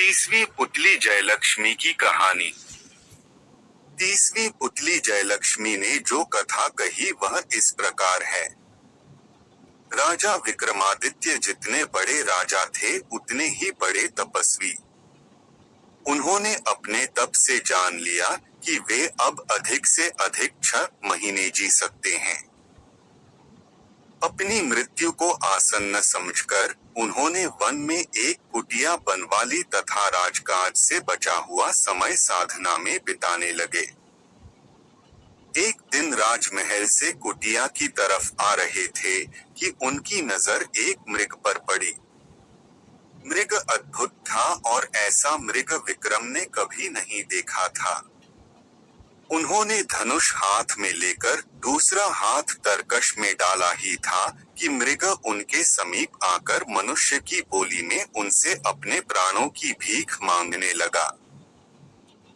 30वीं पुतली जयलक्ष्मी की कहानी। 30वीं पुतली जयलक्ष्मी ने जो कथा कही वह इस प्रकार है। राजा विक्रमादित्य जितने बड़े राजा थे उतने ही बड़े तपस्वी। उन्होंने अपने तप से जान लिया कि वे अब अधिक से अधिक 6 महीने जी सकते हैं। अपनी मृत्यु को आसन्न समझकर उन्होंने वन में एक कुटिया बनवा ली तथा राजकाज से बचा हुआ समय साधना में बिताने लगे। एक दिन राजमहल से कुटिया की तरफ आ रहे थे कि उनकी नजर एक मृग पर पड़ी। मृग अद्भुत था और ऐसा मृग विक्रम ने कभी नहीं देखा था। उन्होंने धनुष हाथ में लेकर दूसरा हाथ तरकश में डाला ही था कि मृग उनके समीप आकर मनुष्य की बोली में उनसे अपने प्राणों की भीख मांगने लगा।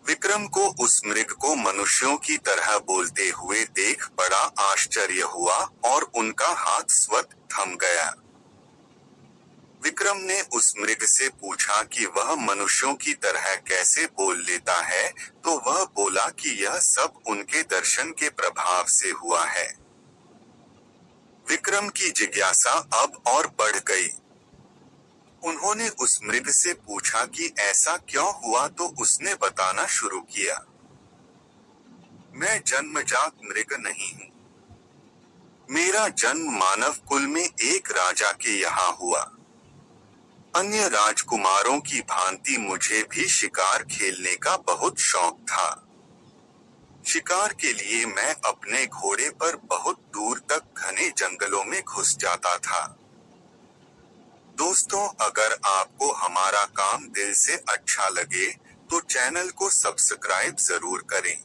विक्रम को उस मृग को मनुष्यों की तरह बोलते हुए देख बड़ा आश्चर्य हुआ और उनका हाथ स्वतः थम गया। विक्रम ने उस मृग से पूछा कि वह मनुष्यों की तरह कैसे बोल लेता है, तो वह बोला कि यह सब उनके दर्शन के प्रभाव से हुआ है। विक्रम की जिज्ञासा अब और बढ़ गई। उन्होंने उस मृग से पूछा कि ऐसा क्यों हुआ, तो उसने बताना शुरू किया। मैं जन्मजात मृग नहीं हूँ। मेरा जन्म मानव कुल में एक राजा के यहाँ हुआ। अन्य राजकुमारों की भांति मुझे भी शिकार खेलने का बहुत शौक था। शिकार के लिए मैं अपने घोड़े पर बहुत दूर तक घने जंगलों में घुस जाता था। दोस्तों, अगर आपको हमारा काम दिल से अच्छा लगे तो चैनल को सब्सक्राइब जरूर करें।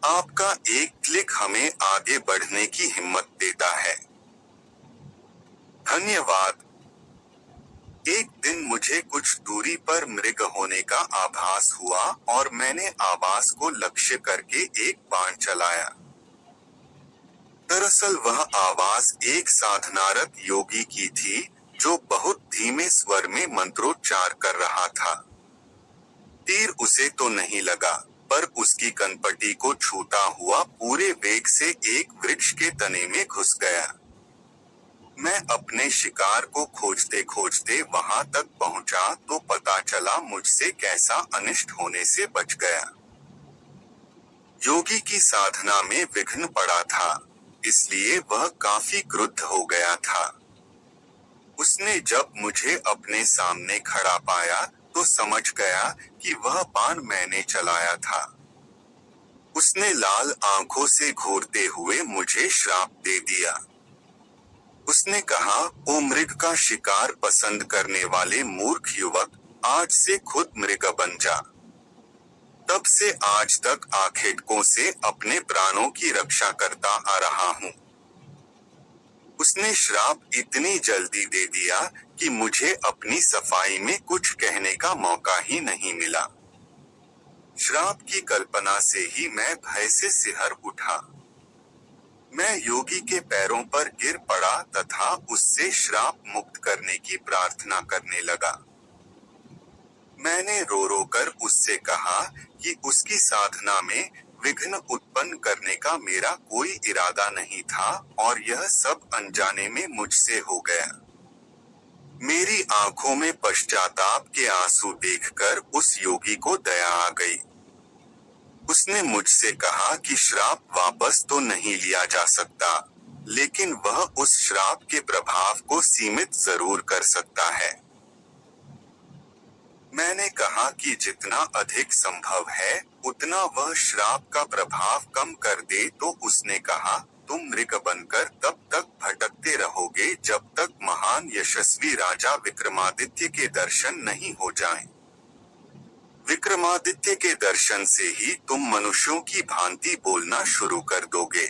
आपका एक क्लिक हमें आगे बढ़ने की हिम्मत देता है। धन्यवाद। एक दिन मुझे कुछ दूरी पर मृग होने का आभास हुआ और मैंने आवाज को लक्ष्य करके एक बाण चलाया। दरअसल वह आवाज एक साधनारत योगी की थी जो बहुत धीमे स्वर में मंत्रोच्चार कर रहा था। तीर उसे तो नहीं लगा, पर उसकी कनपटी को छूता हुआ पूरे वेग से एक वृक्ष के तने में घुस गया। मैं अपने शिकार को खोजते खोजते वहां तक पहुंचा तो पता चला मुझसे कैसा अनिष्ट होने से बच गया। योगी की साधना में विघ्न पड़ा था, इसलिए वह काफी क्रुद्ध हो गया था। उसने जब मुझे अपने सामने खड़ा पाया तो समझ गया कि वह बाण मैंने चलाया था। उसने लाल आंखों से घूरते हुए मुझे श्राप दे दिया। उसने कहा, ओ मृग का शिकार पसंद करने वाले मूर्ख युवक, आज से खुद मृग बन जा। तब से आज तक आखेटकों से अपने प्राणों की रक्षा करता आ रहा हूँ। उसने श्राप इतनी जल्दी दे दिया कि मुझे अपनी सफाई में कुछ कहने का मौका ही नहीं मिला। श्राप की कल्पना से ही मैं भय से सिहर उठा। मैं योगी के पैरों पर गिर पड़ा तथा उससे श्राप मुक्त करने की प्रार्थना करने लगा। मैंने रो रो कर उससे कहा कि उसकी साधना में विघ्न उत्पन्न करने का मेरा कोई इरादा नहीं था और यह सब अनजाने में मुझसे हो गया। मेरी आंखों में पश्चाताप के आंसू देखकर उस योगी को दया आ गई। उसने मुझसे कहा कि श्राप वापस तो नहीं लिया जा सकता, लेकिन वह उस श्राप के प्रभाव को सीमित जरूर कर सकता है। मैंने कहा कि जितना अधिक संभव है उतना वह श्राप का प्रभाव कम कर दे, तो उसने कहा, तुम मृग बनकर तब तक भटकते रहोगे जब तक महान यशस्वी राजा विक्रमादित्य के दर्शन नहीं हो जाएं। विक्रमादित्य के दर्शन से ही तुम मनुष्यों की भांति बोलना शुरू कर दोगे।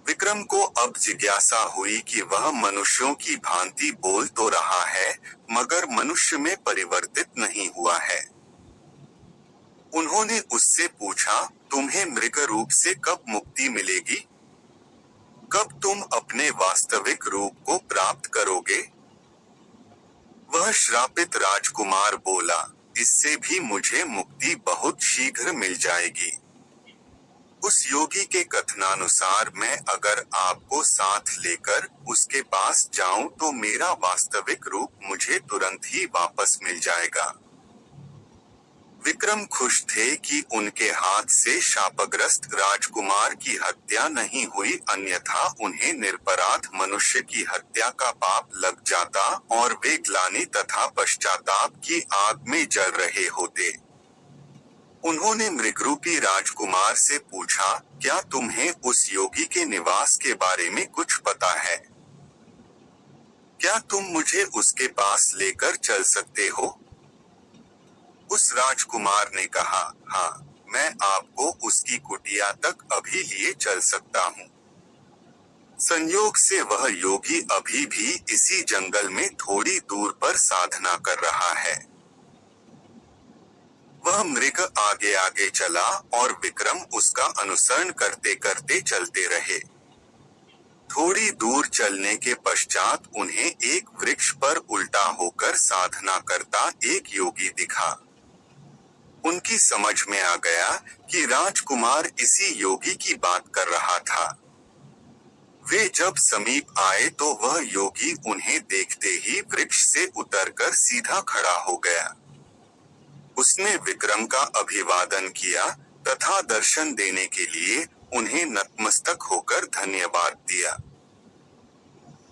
विक्रम को अब जिज्ञासा हुई कि वह मनुष्यों की भांति बोल तो रहा है, मगर मनुष्य में परिवर्तित नहीं हुआ है। उन्होंने उससे पूछा, तुम्हें मृग रूप से कब मुक्ति मिलेगी? कब तुम अपने वास्तविक रूप को प्राप्त करोगे? वह श्रापित राजकुमार बोला, इससे भी मुझे मुक्ति बहुत शीघ्र मिल जाएगी। उस योगी के कथनानुसार मैं अगर आपको साथ लेकर उसके पास जाऊं तो मेरा वास्तविक रूप मुझे तुरंत ही वापस मिल जाएगा। विक्रम खुश थे कि उनके हाथ से शापग्रस्त राजकुमार की हत्या नहीं हुई, अन्यथा उन्हें निरपराध मनुष्य की हत्या का पाप लग जाता और वे ग्लानि तथा पश्चाताप की आग में जल रहे होते। उन्होंने मृगरूपी राजकुमार से पूछा, क्या तुम्हें उस योगी के निवास के बारे में कुछ पता है? क्या तुम मुझे उसके पास लेकर चल सकते हो? उस राजकुमार ने कहा, हाँ, मैं आपको उसकी कुटिया तक अभी लिए चल सकता हूँ। संयोग से वह योगी अभी भी इसी जंगल में थोड़ी दूर पर साधना कर रहा है। वह मृग आगे आगे चला और विक्रम उसका अनुसरण करते करते चलते रहे। थोड़ी दूर चलने के पश्चात उन्हें एक वृक्ष पर उल्टा होकर साधना करता एक योगी दिखा। उनकी समझ में आ गया कि राजकुमार इसी योगी की बात कर रहा था। वे जब समीप आए तो वह योगी उन्हें देखते ही वृक्ष से उतरकर सीधा खड़ा हो गया। उसने विक्रम का अभिवादन किया तथा दर्शन देने के लिए उन्हें नतमस्तक होकर धन्यवाद दिया।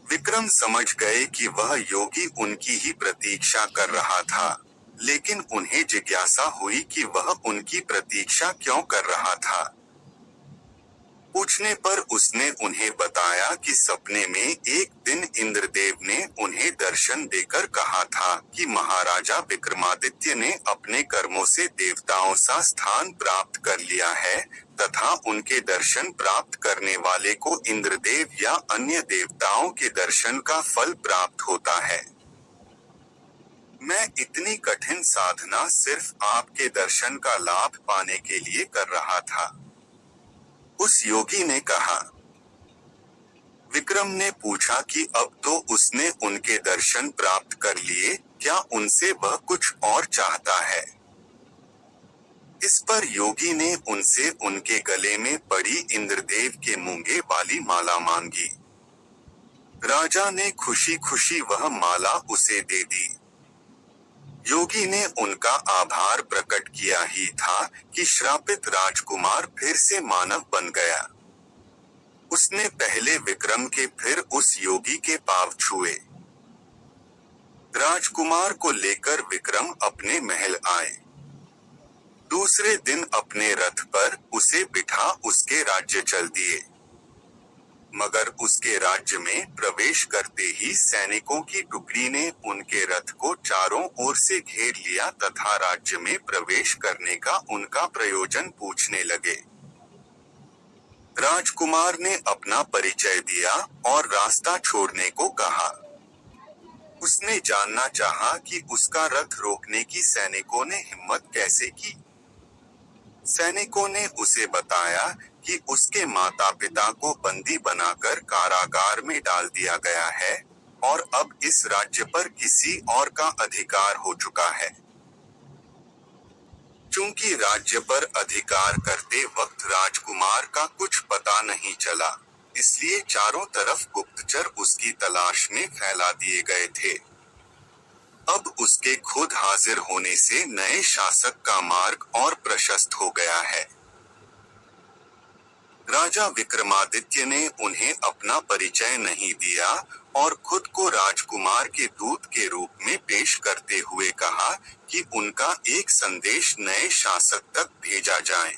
विक्रम समझ गए कि वह योगी उनकी ही प्रतीक्षा कर रहा था, लेकिन उन्हें जिज्ञासा हुई कि वह उनकी प्रतीक्षा क्यों कर रहा था। पूछने पर उसने उन्हें बताया कि सपने में एक दिन इंद्रदेव ने उन्हें दर्शन देकर कहा था कि महाराजा विक्रमादित्य ने अपने कर्मों से देवताओं सा स्थान प्राप्त कर लिया है तथा उनके दर्शन प्राप्त करने वाले को इंद्रदेव या अन्य देवताओं के दर्शन का फल प्राप्त होता है। मैं इतनी कठिन साधना सिर्फ आपके दर्शन का लाभ पाने के लिए कर रहा था। उस योगी ने कहा। विक्रम ने पूछा कि अब तो उसने उनके दर्शन प्राप्त कर लिए, क्या उनसे वह कुछ और चाहता है? इस पर योगी ने उनसे उनके गले में पड़ी इंद्रदेव के मूंगे वाली माला मांगी। राजा ने खुशी खुशी वह माला उसे दे दी। योगी ने उनका आभार प्रकट किया ही था कि श्रापित राजकुमार फिर से मानव बन गया। उसने पहले विक्रम के फिर उस योगी के पांव छुए। राजकुमार को लेकर विक्रम अपने महल आए। दूसरे दिन अपने रथ पर उसे बिठा उसके राज्य चल दिए। मगर उसके राज्य में प्रवेश करते ही सैनिकों की टुकड़ी ने उनके रथ को चारों ओर से घेर लिया तथा राज्य में प्रवेश करने का उनका प्रयोजन पूछने लगे। राजकुमार ने अपना परिचय दिया और रास्ता छोड़ने को कहा। उसने जानना चाहा कि उसका रथ रोकने की सैनिकों ने हिम्मत कैसे की। सैनिकों ने उसे बताया कि उसके माता पिता को बंदी बनाकर कारागार में डाल दिया गया है और अब इस राज्य पर किसी और का अधिकार हो चुका है। चूंकि राज्य पर अधिकार करते वक्त राजकुमार का कुछ पता नहीं चला, इसलिए चारों तरफ गुप्तचर उसकी तलाश में फैला दिए गए थे। अब उसके खुद हाजिर होने से नए शासक का मार्ग और प्रशस्त हो गया है। राजा विक्रमादित्य ने उन्हें अपना परिचय नहीं दिया और खुद को राजकुमार के दूत के रूप में पेश करते हुए कहा कि उनका एक संदेश नए शासक तक भेजा जाए।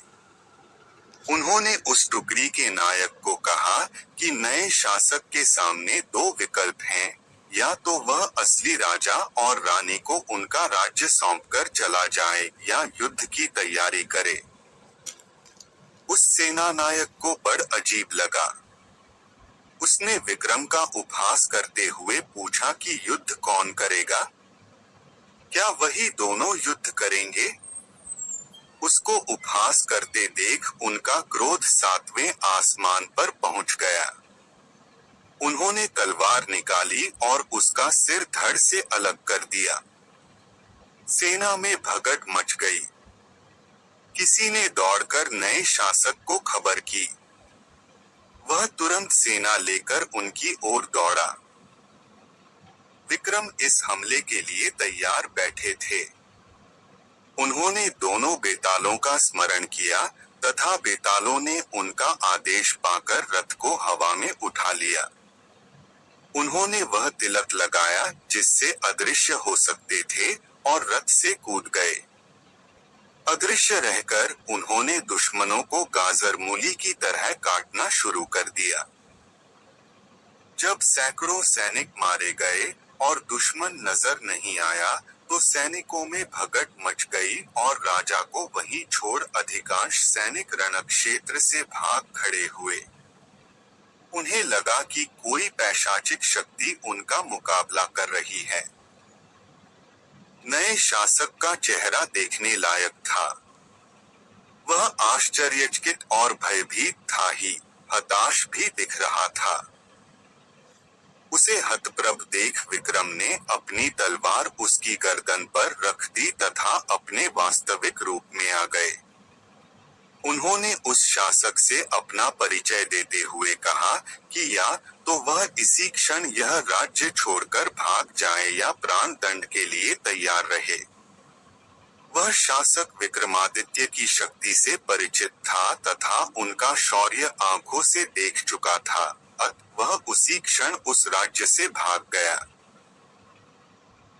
उन्होंने उस टुकड़ी के नायक को कहा कि नए शासक के सामने दो विकल्प हैं, या तो वह असली राजा और रानी को उनका राज्य सौंपकर चला जाए या युद्ध की तैयारी करे। उस सेना नायक को बड़ अजीब लगा। उसने विक्रम का उपहास करते हुए पूछा कि युद्ध कौन करेगा? क्या वही दोनों युद्ध करेंगे? उसको उपहास करते देख उनका क्रोध 7वें आसमान पर पहुंच गया। उन्होंने तलवार निकाली और उसका सिर धड़ से अलग कर दिया। सेना में भगदड़ मच गई। किसी ने दौड़कर नए शासक को खबर की। वह तुरंत सेना लेकर उनकी ओर दौड़ा। विक्रम इस हमले के लिए तैयार बैठे थे। उन्होंने दोनों बेतालों का स्मरण किया तथा बेतालों ने उनका आदेश पाकर रथ को हवा में उठा लिया। उन्होंने वह तिलक लगाया जिससे अदृश्य हो सकते थे और रथ से कूद गए। अदृश्य रहकर उन्होंने दुश्मनों को गाजर मूली की तरह काटना शुरू कर दिया। जब सैकड़ों सैनिक मारे गए और दुश्मन नजर नहीं आया तो सैनिकों में भगदड़ मच गई और राजा को वहीं छोड़ अधिकांश सैनिक रणक्षेत्र से भाग खड़े हुए। उन्हें लगा कि कोई पैशाचिक शक्ति उनका मुकाबला कर रही है। नए शासक का चेहरा देखने लायक था। वह आश्चर्यचकित और भयभीत था ही, हताश भी दिख रहा था। उसे हतप्रभ देख विक्रम ने अपनी तलवार उसकी गर्दन पर रख दी तथा अपने वास्तविक रूप में आ गए। उन्होंने उस शासक से अपना परिचय देते हुए कहा कि या तो वह इसी क्षण यह राज्य छोड़कर भाग जाए या प्राण दंड के लिए तैयार रहे। वह शासक विक्रमादित्य की शक्ति से परिचित था तथा उनका शौर्य आंखों से देख चुका था, अतः वह उसी क्षण उस राज्य से भाग गया।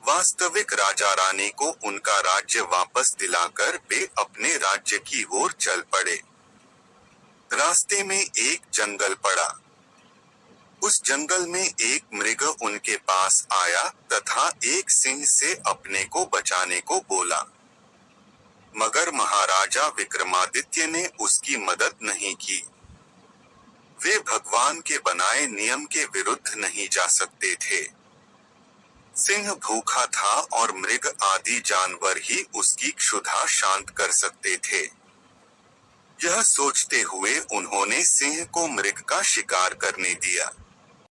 वास्तविक राजा रानी को उनका राज्य वापस दिलाकर वे अपने राज्य की ओर चल पड़े। रास्ते में एक जंगल पड़ा। उस जंगल में एक मृग उनके पास आया तथा एक सिंह से अपने को बचाने को बोला। मगर महाराजा विक्रमादित्य ने उसकी मदद नहीं की। वे भगवान के बनाए नियम के विरुद्ध नहीं जा सकते थे। सिंह भूखा था और मृग आदि जानवर ही उसकी क्षुधा शांत कर सकते थे। यह सोचते हुए उन्होंने सिंह को मृग का शिकार करने दिया।